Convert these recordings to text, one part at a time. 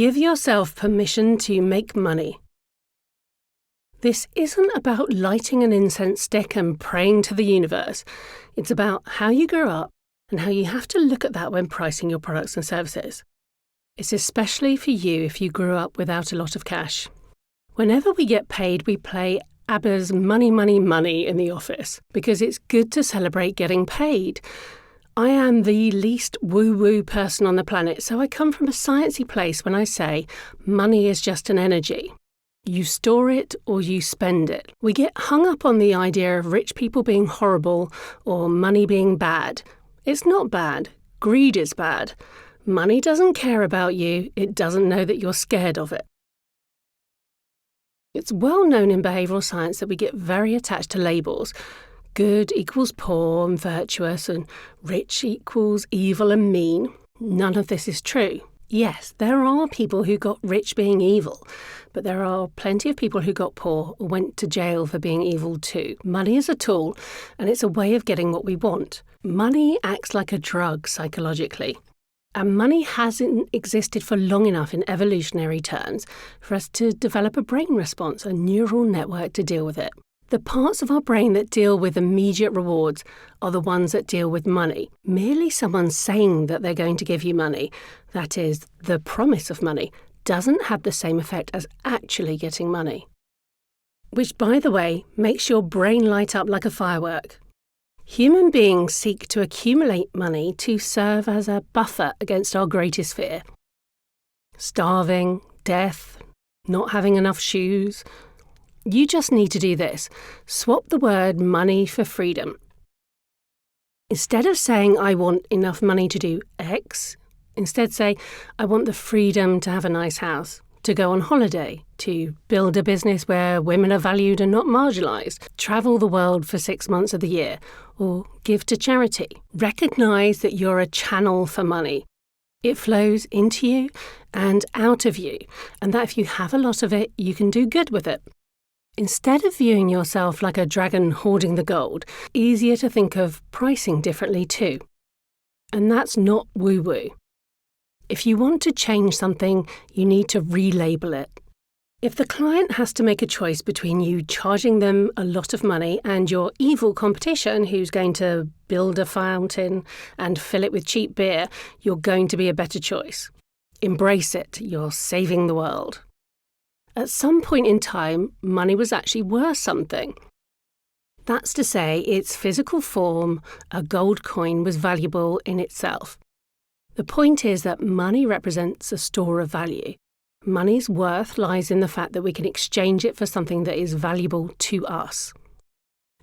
Give yourself permission to make money. This isn't about lighting an incense stick and praying to the universe. It's about how you grew up and how you have to look at that when pricing your products and services. It's especially for you if you grew up without a lot of cash. Whenever we get paid, we play ABBA's Money, Money, Money in the office because it's good to celebrate getting paid. I am the least woo-woo person on the planet, so I come from a sciencey place when I say money is just an energy. You store it or you spend it. We get hung up on the idea of rich people being horrible or money being bad. It's not bad. Greed is bad. Money doesn't care about you. It doesn't know that you're scared of it. It's well known in behavioural science that we get very attached to labels. Good equals poor and virtuous, and rich equals evil and mean. None of this is true. Yes, there are people who got rich being evil, but there are plenty of people who got poor or went to jail for being evil too. Money is a tool, and it's a way of getting what we want. Money acts like a drug psychologically. And money hasn't existed for long enough in evolutionary terms for us to develop a brain response, a neural network to deal with it. The parts of our brain that deal with immediate rewards are the ones that deal with money. Merely someone saying that they're going to give you money, that is, the promise of money, doesn't have the same effect as actually getting money. Which, by the way, makes your brain light up like a firework. Human beings seek to accumulate money to serve as a buffer against our greatest fear. Starving, death, not having enough shoes. You just need to do this. Swap the word money for freedom. Instead of saying, I want enough money to do X, instead say, I want the freedom to have a nice house, to go on holiday, to build a business where women are valued and not marginalised, travel the world for 6 months of the year, or give to charity. Recognise that you're a channel for money. It flows into you and out of you, and that if you have a lot of it, you can do good with it. Instead of viewing yourself like a dragon hoarding the gold, easier to think of pricing differently too. And that's not woo-woo. If you want to change something, you need to relabel it. If the client has to make a choice between you charging them a lot of money and your evil competition who's going to build a fountain and fill it with cheap beer, you're going to be a better choice. Embrace it. You're saving the world. At some point in time, money was actually worth something. That's to say, its physical form, a gold coin, was valuable in itself. The point is that money represents a store of value. Money's worth lies in the fact that we can exchange it for something that is valuable to us.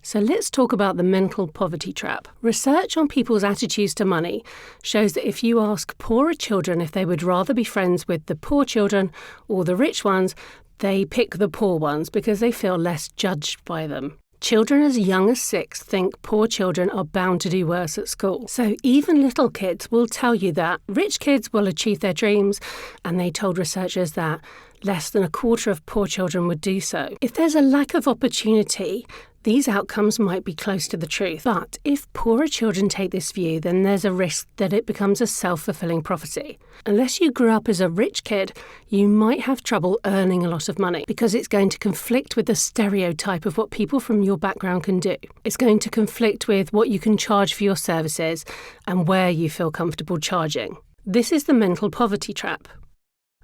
So let's talk about the mental poverty trap. Research on people's attitudes to money shows that if you ask poorer children if they would rather be friends with the poor children or the rich ones, they pick the poor ones because they feel less judged by them. Children as young as 6 think poor children are bound to do worse at school. So even little kids will tell you that rich kids will achieve their dreams, and they told researchers that less than a quarter of poor children would do so. If there's a lack of opportunity, these outcomes might be close to the truth. But if poorer children take this view, then there's a risk that it becomes a self-fulfilling prophecy. Unless you grew up as a rich kid, you might have trouble earning a lot of money because it's going to conflict with the stereotype of what people from your background can do. It's going to conflict with what you can charge for your services and where you feel comfortable charging. This is the mental poverty trap.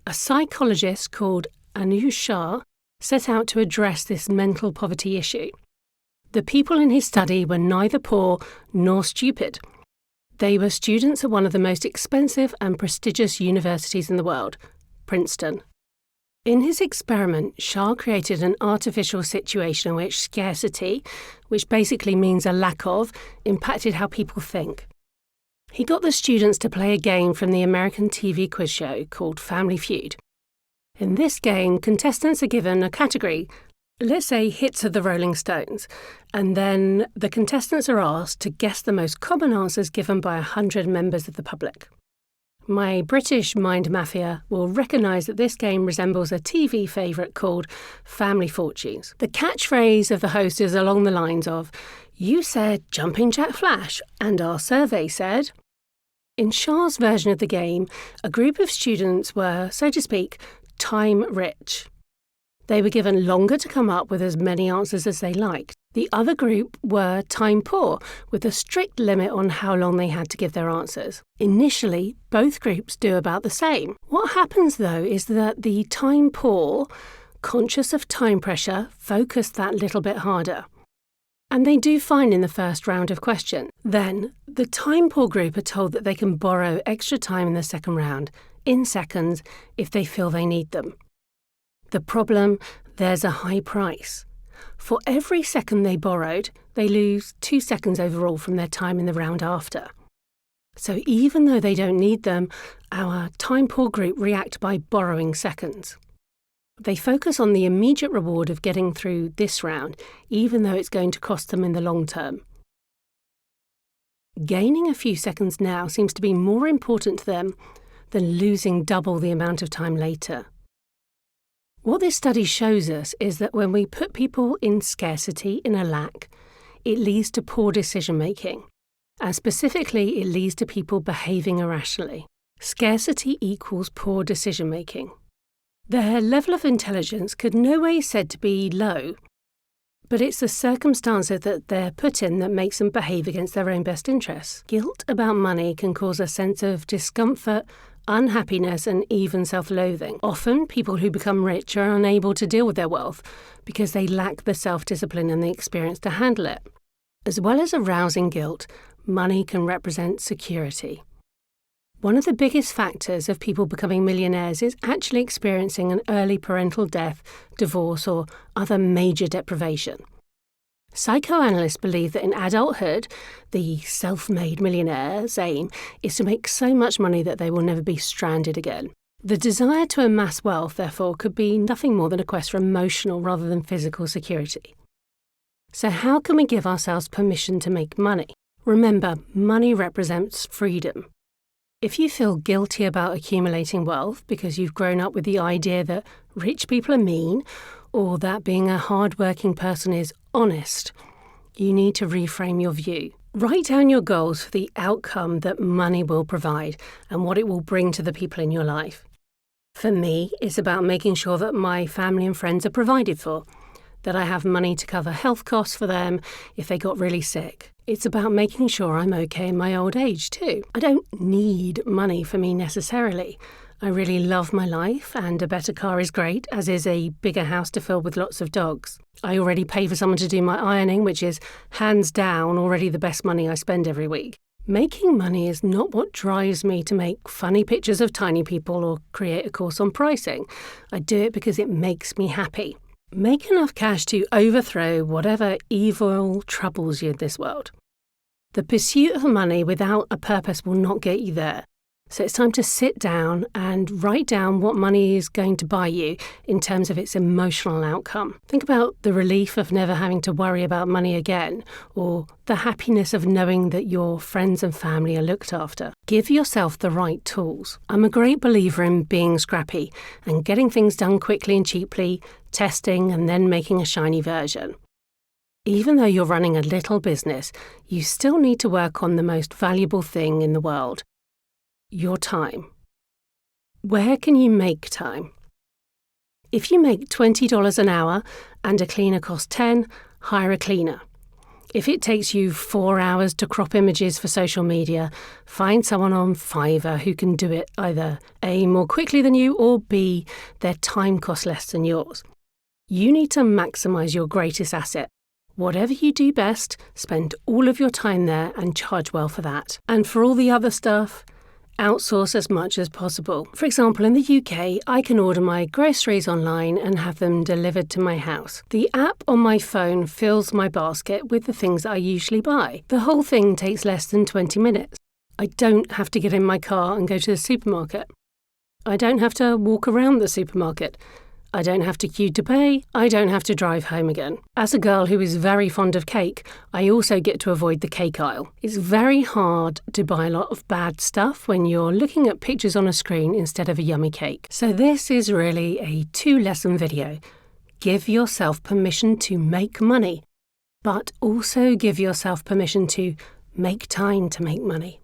A psychologist called Anu Shah set out to address this mental poverty issue. The people in his study were neither poor nor stupid. They were students at one of the most expensive and prestigious universities in the world, Princeton. In his experiment, Shah created an artificial situation in which scarcity, which basically means a lack of, impacted how people think. He got the students to play a game from the American TV quiz show called Family Feud. In this game, contestants are given a category, let's say hits of the Rolling Stones, and then the contestants are asked to guess the most common answers given by 100 members of the public. My British mind mafia will recognise that this game resembles a TV favourite called Family Fortunes. The catchphrase of the host is along the lines of, "You said Jumping Jack Flash, and our survey said..." In Shah's version of the game, a group of students were, so to speak, time rich. They were given longer to come up with as many answers as they liked. The other group were time poor, with a strict limit on how long they had to give their answers. Initially, both groups do about the same. What happens, though, is that the time poor, conscious of time pressure, focus that little bit harder. And they do fine in the first round of questions. Then, the time poor group are told that they can borrow extra time in the second round, in seconds, if they feel they need them. The problem, there's a high price. For every second they borrowed, they lose 2 seconds overall from their time in the round after. So even though they don't need them, our time poor group react by borrowing seconds. They focus on the immediate reward of getting through this round, even though it's going to cost them in the long term. Gaining a few seconds now seems to be more important to them than losing double the amount of time later. What this study shows us is that when we put people in scarcity, in a lack, it leads to poor decision making, and specifically it leads to people behaving irrationally. Scarcity equals poor decision making. Their level of intelligence could no way said to be low, but it's the circumstances that they're put in that makes them behave against their own best interests. Guilt about money can cause a sense of discomfort, unhappiness, and even self-loathing. Often, people who become rich are unable to deal with their wealth because they lack the self-discipline and the experience to handle it. As well as arousing guilt, money can represent security. One of the biggest factors of people becoming millionaires is actually experiencing an early parental death, divorce, or other major deprivation. Psychoanalysts believe that in adulthood, the self-made millionaire's aim is to make so much money that they will never be stranded again. The desire to amass wealth, therefore, could be nothing more than a quest for emotional rather than physical security. So how can we give ourselves permission to make money? Remember, money represents freedom. If you feel guilty about accumulating wealth because you've grown up with the idea that rich people are mean or that being a hard-working person is honest, you need to reframe your view. Write down your goals for the outcome that money will provide and what it will bring to the people in your life. For me, it's about making sure that my family and friends are provided for, that I have money to cover health costs for them if they got really sick. It's about making sure I'm okay in my old age too. I don't need money for me necessarily. I really love my life, and a better car is great, as is a bigger house to fill with lots of dogs. I already pay for someone to do my ironing, which is hands down already the best money I spend every week. Making money is not what drives me to make funny pictures of tiny people or create a course on pricing. I do it because it makes me happy. Make enough cash to overthrow whatever evil troubles you in this world. The pursuit of money without a purpose will not get you there. So it's time to sit down and write down what money is going to buy you in terms of its emotional outcome. Think about the relief of never having to worry about money again, or the happiness of knowing that your friends and family are looked after. Give yourself the right tools. I'm a great believer in being scrappy and getting things done quickly and cheaply, testing and then making a shiny version. Even though you're running a little business, you still need to work on the most valuable thing in the world. Your time. Where can you make time? If you make $20 an hour and a cleaner costs $10, hire a cleaner. If it takes you 4 hours to crop images for social media, find someone on Fiverr who can do it either A, more quickly than you, or B, their time costs less than yours. You need to maximize your greatest asset. Whatever you do best, spend all of your time there and charge well for that. And for all the other stuff, outsource as much as possible. For example, in the UK, I can order my groceries online and have them delivered to my house. The app on my phone fills my basket with the things I usually buy. The whole thing takes less than 20 minutes. I don't have to get in my car and go to the supermarket. I don't have to walk around the supermarket. I don't have to queue to pay. I don't have to drive home again. As a girl who is very fond of cake, I also get to avoid the cake aisle. It's very hard to buy a lot of bad stuff when you're looking at pictures on a screen instead of a yummy cake. So this is really a 2-lesson video. Give yourself permission to make money, but also give yourself permission to make time to make money.